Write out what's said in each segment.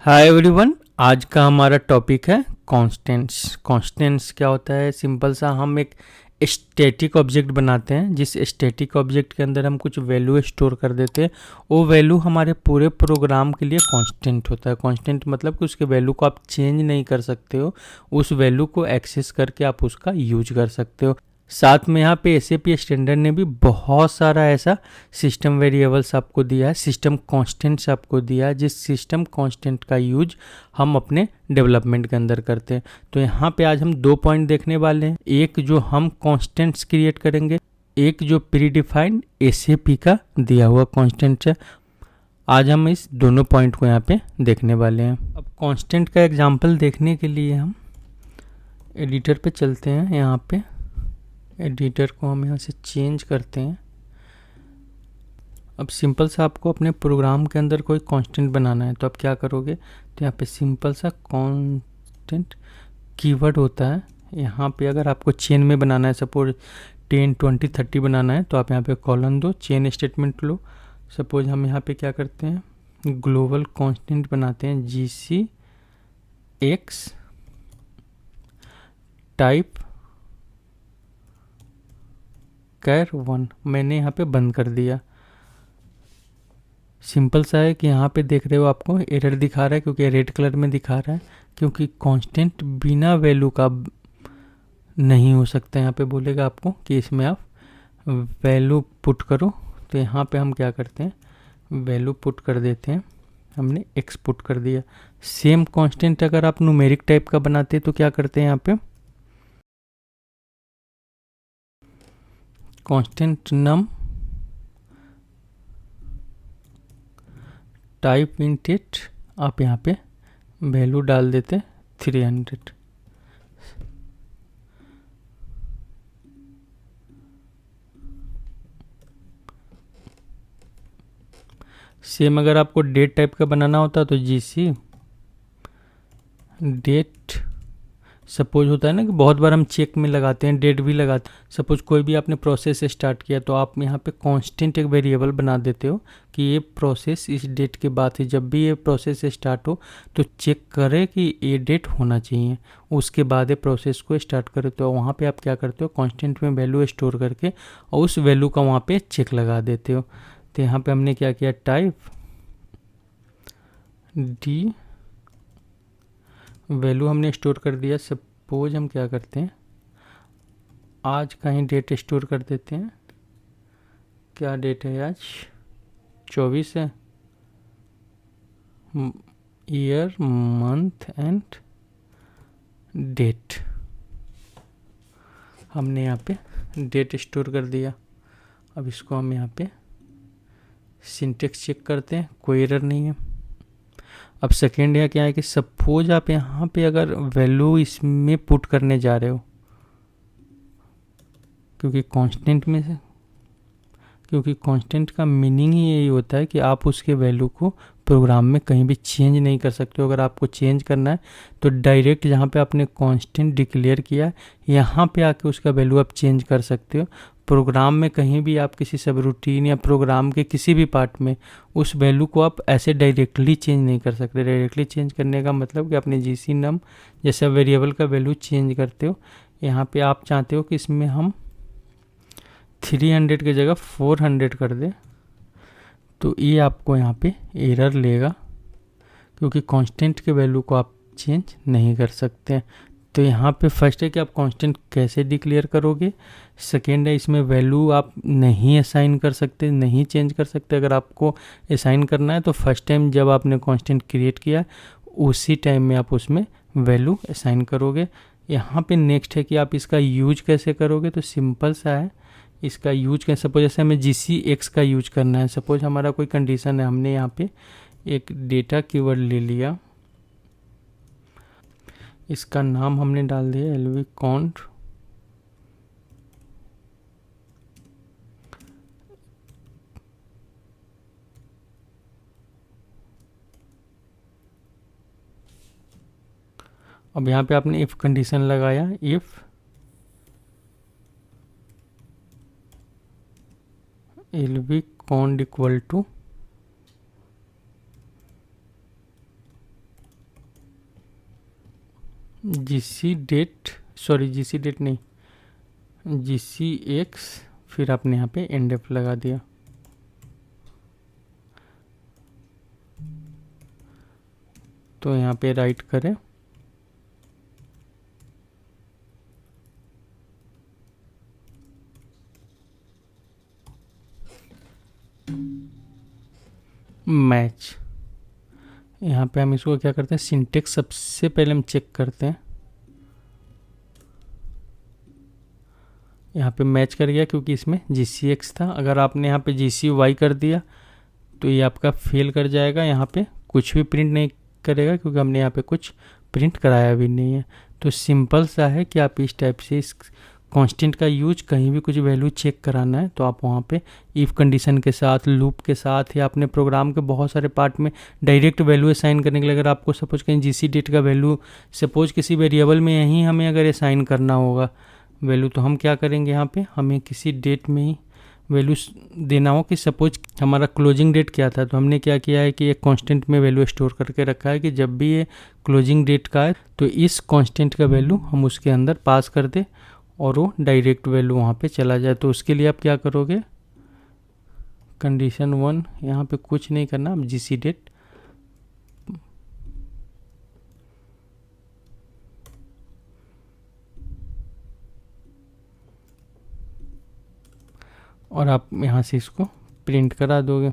Hi everyone. आज का हमारा टॉपिक है कॉन्स्टेंट्स। कॉन्स्टेंट्स क्या होता है? सिंपल सा हम एक स्टैटिक ऑब्जेक्ट बनाते हैं, जिस स्टैटिक ऑब्जेक्ट के अंदर हम कुछ वैल्यू स्टोर कर देते हैं। वो वैल्यू हमारे पूरे प्रोग्राम के लिए कांस्टेंट होता है। कांस्टेंट मतलब कि उसके वैल्यू को आप चेंज नहीं कर सकते हो, उस वैल्यू को एक्सेस करके आप उसका यूज कर सकते हो। साथ में यहाँ पे एसएपी स्टैंडर्ड ने भी बहुत सारा ऐसा सिस्टम वेरिएबल्स आपको दिया है, सिस्टम कांस्टेंट्स आपको दिया है, जिस सिस्टम कांस्टेंट का यूज हम अपने डेवलपमेंट के अंदर करते हैं। तो यहाँ पे आज हम 2 पॉइंट देखने वाले हैं। एक जो हम कांस्टेंट्स क्रिएट करेंगे, एक जो प्री डिफाइंड एसएपी का दिया हुआ कांस्टेंट है। आज हम इस दोनों पॉइंट को यहाँ पे देखने वाले हैं। अब कांस्टेंट का एग्जांपल देखने के लिए हम एडिटर पे चलते हैं। यहाँ पे एडिटर को हम यहाँ से चेंज करते हैं। अब सिंपल सा आपको अपने प्रोग्राम के अंदर कोई कांस्टेंट बनाना है, तो आप क्या करोगे? तो यहाँ पे सिंपल सा कांस्टेंट कीवर्ड होता है। यहाँ पे अगर आपको चेन में बनाना है, सपोज 10, 20, 30 बनाना है, तो आप यहाँ पे कॉलन दो, चेन स्टेटमेंट लो। सपोज हम यहाँ पे क्या करते हैं, ग्लोबल कांस्टेंट बनाते हैं, GC X टाइप कैर 1। मैंने यहाँ पे बंद कर दिया। सिंपल सा है कि यहाँ पे देख रहे हो आपको एरर दिखा रहा है, क्योंकि रेड कलर में दिखा रहा है, क्योंकि कांस्टेंट बिना वैल्यू का नहीं हो सकता। यहाँ पे बोलेगा आपको कि इसमें आप वैल्यू पुट करो। तो यहाँ पे हम क्या करते हैं, वैल्यू पुट कर देते हैं। हमने एक्स पुट कर दिया। सेम कांस्टेंट अगर आप न्यूमेरिक टाइप का बनाते हैं तो क्या करते हैं, यहाँ पे constant num type int it, आप यहाँ पे वैल्यू डाल देते 300। सेम अगर आपको डेट टाइप का बनाना होता तो GC डेट। सपोज होता है ना कि बहुत बार हम चेक में लगाते हैं, डेट भी लगाते हैं। सपोज कोई भी आपने प्रोसेस स्टार्ट किया, तो आप यहाँ पे कांस्टेंट एक वेरिएबल बना देते हो कि ये प्रोसेस इस डेट के बाद है। जब भी ये प्रोसेस स्टार्ट हो तो चेक करे कि ये डेट होना चाहिए, उसके बाद ये प्रोसेस को स्टार्ट करे। तो वहाँ पे आप क्या करते हो, कांस्टेंट में वैल्यू स्टोर करके और उस वैल्यू का वहाँ पे चेक लगा देते हो। तो यहाँ पे हमने क्या किया, टाइप डी वैल्यू हमने स्टोर कर दिया। सपोज हम क्या करते हैं, आज का ही डेट स्टोर कर देते हैं। क्या डेट है आज? 24 है। Year, month and date. हमने यहाँ पे डेट स्टोर कर दिया। अब इसको हम यहाँ पे सिंटेक्स चेक करते हैं, कोई एरर नहीं है। अब सेकेंड या क्या है कि सपोज आप यहाँ पे अगर वैल्यू इसमें पुट करने जा रहे हो, क्योंकि कांस्टेंट का मीनिंग ही यही होता है कि आप उसके वैल्यू को प्रोग्राम में कहीं भी चेंज नहीं कर सकते हो। अगर आपको चेंज करना है तो डायरेक्ट जहाँ पे आपने कांस्टेंट डिक्लेयर किया है, यहाँ पे आके उसका वैल्यू आप चेंज कर सकते हो। प्रोग्राम में कहीं भी आप किसी सब रूटीन या प्रोग्राम के किसी भी पार्ट में उस वैल्यू को आप ऐसे डायरेक्टली चेंज नहीं कर सकते। डायरेक्टली चेंज करने का मतलब कि अपने GC नम जैसे वेरिएबल का वैल्यू चेंज करते हो। यहाँ पे आप चाहते हो कि इसमें हम 300 की जगह 400 कर दे, तो ये आपको यहाँ पे एरर लेगा, क्योंकि कांस्टेंट के वैल्यू को आप चेंज नहीं कर सकते। तो यहाँ पे फर्स्ट है कि आप कांस्टेंट कैसे डिक्लेयर करोगे। सेकेंड है, इसमें वैल्यू आप नहीं असाइन कर सकते, नहीं चेंज कर सकते। अगर आपको असाइन करना है तो फर्स्ट टाइम जब आपने कांस्टेंट क्रिएट किया उसी टाइम में आप उसमें वैल्यू असाइन करोगे। यहाँ पे नेक्स्ट है कि आप इसका यूज कैसे करोगे। तो सिंपल सा है, इसका यूज कैसे, सपोज जैसे हमें GC X का यूज करना है। सपोज हमारा कोई कंडीशन है, हमने यहाँ पे एक डेटा कीवर्ड ले लिया, इसका नाम हमने डाल दिया LV काउंट। अब यहाँ पे आपने इफ कंडीशन लगाया, if LV count equal to GC date नहीं, जीसी एक्स, फिर आपने यहाँ पे एंड लगा दिया। तो यहाँ पे राइट करें, मैच। यहाँ पे हम इसको क्या करते हैं, सिंटेक्स सबसे पहले हम चेक करते हैं। यहाँ पे मैच कर गया क्योंकि इसमें GCX था। अगर आपने यहाँ पे GCY कर दिया तो ये आपका फेल कर जाएगा, यहाँ पे कुछ भी प्रिंट नहीं करेगा क्योंकि हमने यहाँ पे कुछ प्रिंट कराया भी नहीं है। तो सिंपल सा है कि आप इस टाइप से इस कांस्टेंट का यूज कहीं भी कुछ वैल्यू चेक कराना है तो आप वहाँ पे इफ़ कंडीशन के साथ, लूप के साथ, या अपने प्रोग्राम के बहुत सारे पार्ट में डायरेक्ट वैल्यू असाइन करने के लिए, अगर आपको सपोज कहीं जीसी डेट का वैल्यू सपोज किसी वेरिएबल में यहीं हमें अगर असाइन करना होगा वैल्यू, तो हम क्या करेंगे, यहाँ पे हमें किसी डेट में ही वैल्यू देना हो कि सपोज हमारा क्लोजिंग डेट क्या था, तो हमने क्या किया है कि एक कांस्टेंट में वैल्यू स्टोर करके रखा है कि जब भी ये क्लोजिंग डेट का है तो इस कांस्टेंट का वैल्यू हम उसके अंदर पास कर दे और वो डायरेक्ट वैल्यू वहाँ पे चला जाए। तो उसके लिए आप क्या करोगे, कंडीशन 1, यहाँ पे कुछ नहीं करना, आप जीसी डेट और आप यहाँ से इसको प्रिंट करा दोगे।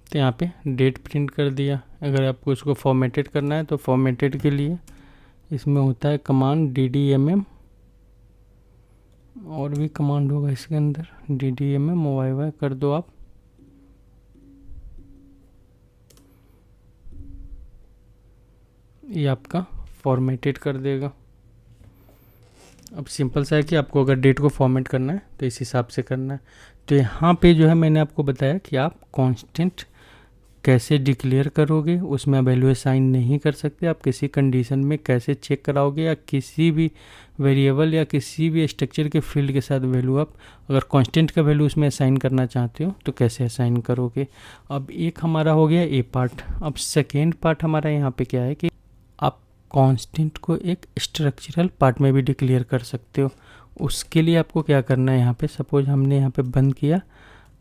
तो यहाँ पे डेट प्रिंट कर दिया। अगर आपको इसको फॉर्मेटेड करना है तो फॉर्मेटेड के लिए इसमें होता है कमांड DDMM, और भी कमांड होगा इसके अंदर, DDMM YY कर दो आप। ये आपका फॉर्मेटेड कर देगा। अब सिंपल सा है कि आपको अगर डेट को फॉर्मेट करना है तो इस हिसाब से करना है। तो यहाँ पे जो है मैंने आपको बताया कि आप कांस्टेंट कैसे डिक्लेयर करोगे, उसमें वैल्यू असाइन नहीं कर सकते, आप किसी कंडीशन में कैसे चेक कराओगे, या किसी भी वेरिएबल या किसी भी स्ट्रक्चर के फील्ड के साथ वैल्यू आप अगर कांस्टेंट का वैल्यू उसमें असाइन करना चाहते हो तो कैसे असाइन करोगे। अब एक हमारा हो गया ए पार्ट। अब सेकेंड पार्ट हमारा यहाँ पे क्या है कि आप कांस्टेंट को एक स्ट्रक्चरल पार्ट में भी डिक्लेयर कर सकते हो। उसके लिए आपको क्या करना है, यहाँ पे सपोज हमने यहाँ पे बंद किया,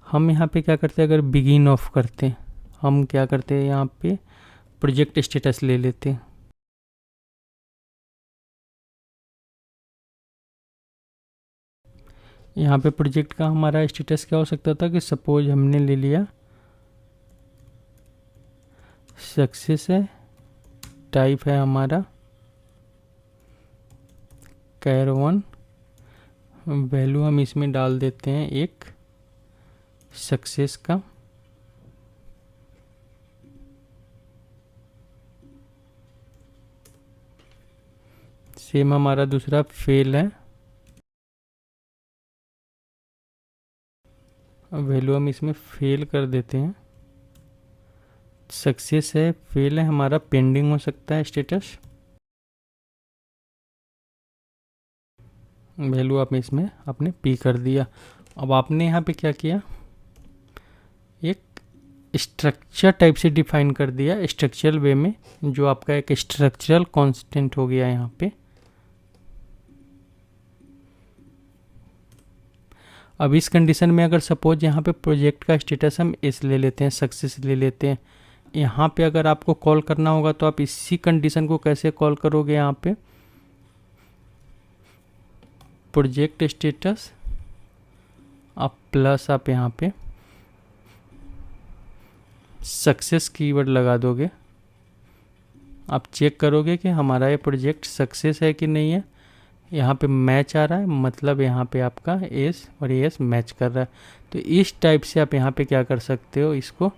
हम यहाँ पे क्या करते हैं, अगर बिगिन ऑफ करते हैं, हम क्या करते हैं यहाँ पे प्रोजेक्ट स्टेटस ले लेते हैं। यहाँ पे प्रोजेक्ट का हमारा स्टेटस क्या हो सकता था कि सपोज हमने ले लिया सक्सेस है, टाइप है हमारा char1, वैल्यू हम इसमें डाल देते हैं एक सक्सेस का, सेम हमारा दूसरा फेल है, वैल्यू हम इसमें फेल कर देते हैं। सक्सेस है, फेल है, हमारा पेंडिंग हो सकता है स्टेटस, वैल्यू आप इसमें आपने पी कर दिया। अब आपने यहाँ पे क्या किया, एक स्ट्रक्चर टाइप से डिफाइन कर दिया स्ट्रक्चरल वे में, जो आपका एक स्ट्रक्चरल कांस्टेंट हो गया यहाँ पे। अब इस कंडीशन में अगर सपोज यहाँ पे प्रोजेक्ट का स्टेटस हम एस ले लेते हैं, सक्सेस ले लेते हैं, यहाँ पे अगर आपको कॉल करना होगा तो आप इसी कंडीशन को कैसे कॉल करोगे, यहाँ पे प्रोजेक्ट स्टेटस आप प्लस आप यहाँ पे सक्सेस कीवर्ड लगा दोगे। आप चेक करोगे कि हमारा ये प्रोजेक्ट सक्सेस है कि नहीं है। यहाँ पे मैच आ रहा है, मतलब यहाँ पे आपका एस और एस मैच कर रहा है। तो इस टाइप से आप यहाँ पे क्या कर सकते हो, इसको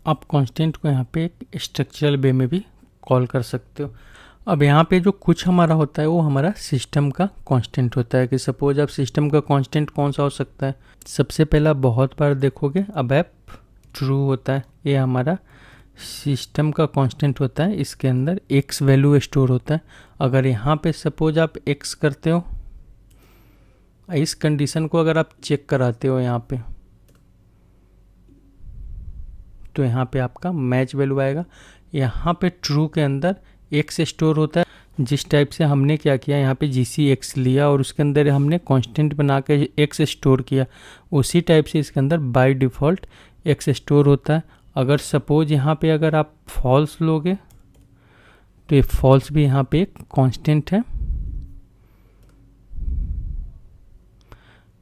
आप कांस्टेंट को यहाँ पे एक स्ट्रक्चरल वे में भी कॉल कर सकते हो। अब यहाँ पे जो कुछ हमारा होता है वो हमारा सिस्टम का कांस्टेंट होता है कि सपोज आप सिस्टम का कांस्टेंट कौन सा हो सकता है। सबसे पहला बहुत बार देखोगे अब ऐप ट्रू होता है, ये हमारा सिस्टम का कांस्टेंट होता है, इसके अंदर x वैल्यू स्टोर होता है। अगर यहाँ पे सपोज आप x करते हो, इस कंडीशन को अगर आप चेक कराते हो यहाँ पे, तो यहाँ पे आपका मैच वैल्यू आएगा। यहाँ पे ट्रू के अंदर x स्टोर होता है। जिस टाइप से हमने क्या किया, यहाँ पे GCX लिया और उसके अंदर हमने कांस्टेंट बना के x स्टोर किया, उसी टाइप से इसके अंदर बाय डिफ़ॉल्ट x स्टोर होता है। अगर सपोज यहाँ पे अगर आप फॉल्स लोगे तो ये फॉल्स भी यहाँ पे एक कांस्टेंट है।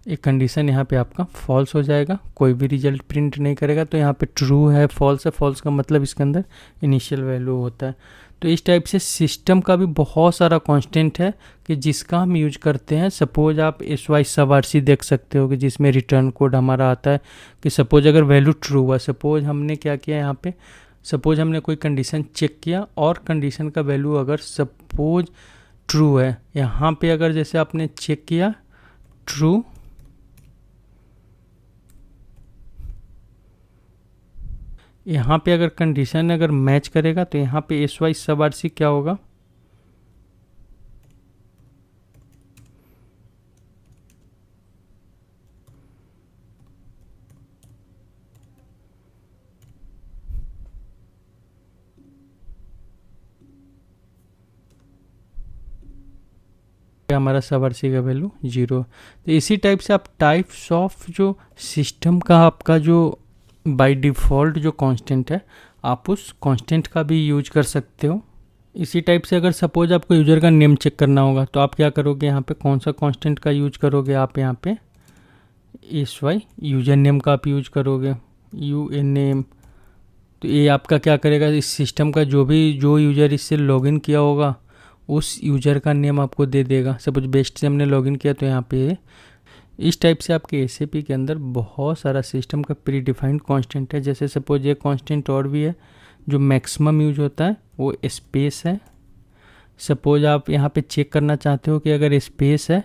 एक कंडीशन यहाँ पे आपका फॉल्स हो जाएगा, कोई भी रिजल्ट प्रिंट नहीं करेगा। तो यहाँ पे ट्रू है, फॉल्स का मतलब इसके अंदर इनिशियल वैल्यू होता है। तो इस टाइप से सिस्टम का भी बहुत सारा कांस्टेंट है कि जिसका हम यूज करते हैं। सपोज आप SY SUBRC देख सकते हो कि जिसमें रिटर्न कोड हमारा आता है कि सपोज अगर वैल्यू ट्रू हुआ, सपोज हमने क्या किया यहाँ पे, सपोज हमने कोई कंडीशन चेक किया और कंडीशन का वैल्यू अगर सपोज ट्रू है, यहाँ पे अगर जैसे आपने चेक किया ट्रू, यहाँ पे अगर कंडीशन अगर मैच करेगा तो यहाँ पे SY SUBRC क्या होगा, हमारा SUBRC का वैल्यू 0। तो इसी टाइप से आप टाइप्स ऑफ जो सिस्टम का आपका जो बाय डिफ़ॉल्ट जो कांस्टेंट है, आप उस कांस्टेंट का भी यूज कर सकते हो। इसी टाइप से अगर सपोज आपको यूज़र का नेम चेक करना होगा तो आप क्या करोगे, यहाँ पे कौन सा कांस्टेंट का यूज करोगे, आप यहाँ पे SY यूजर नेम का आप यूज करोगे, UNAME। तो ये आपका क्या करेगा, इस सिस्टम का जो यूज़र इससे लॉगिन किया होगा उस यूज़र का नेम आपको दे देगा। सपोज बेस्ट से हमने लॉगिन किया तो यहाँ पे इस टाइप से आपके SAP के अंदर बहुत सारा सिस्टम का प्री डिफाइंड कांस्टेंट है। जैसे सपोज ये कांस्टेंट और भी है, जो मैक्सिमम यूज होता है वो स्पेस है। सपोज आप यहाँ पे चेक करना चाहते हो कि अगर स्पेस है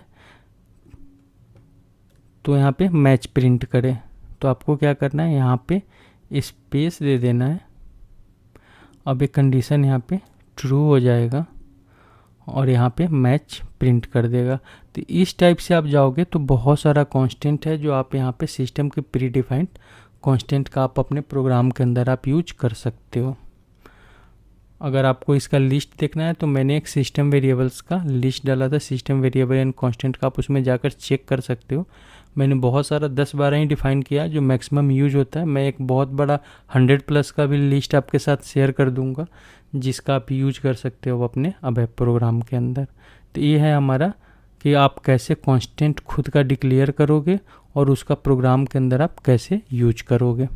तो यहाँ पे मैच प्रिंट करे, तो आपको क्या करना है, यहाँ पे स्पेस दे देना है। अब एक कंडीशन यहाँ पे ट्रू हो जाएगा और यहाँ पे मैच प्रिंट कर देगा। तो इस टाइप से आप जाओगे तो बहुत सारा कांस्टेंट है जो आप यहाँ पे सिस्टम के प्री डिफाइंड कांस्टेंट का आप अपने प्रोग्राम के अंदर आप यूज कर सकते हो। अगर आपको इसका लिस्ट देखना है तो मैंने एक सिस्टम वेरिएबल्स का लिस्ट डाला था, सिस्टम वेरिएबल एंड कांस्टेंट का, आप उसमें जाकर चेक कर सकते हो। मैंने बहुत सारा 10-12 ही डिफाइन किया जो मैक्सिमम यूज होता है। मैं एक बहुत बड़ा 100+ का भी लिस्ट आपके साथ शेयर कर दूंगा जिसका आप यूज कर सकते हो अपने अबैप प्रोग्राम के अंदर। तो ये है हमारा कि आप कैसे कांस्टेंट खुद का डिक्लेयर करोगे और उसका प्रोग्राम के अंदर आप कैसे यूज करोगे।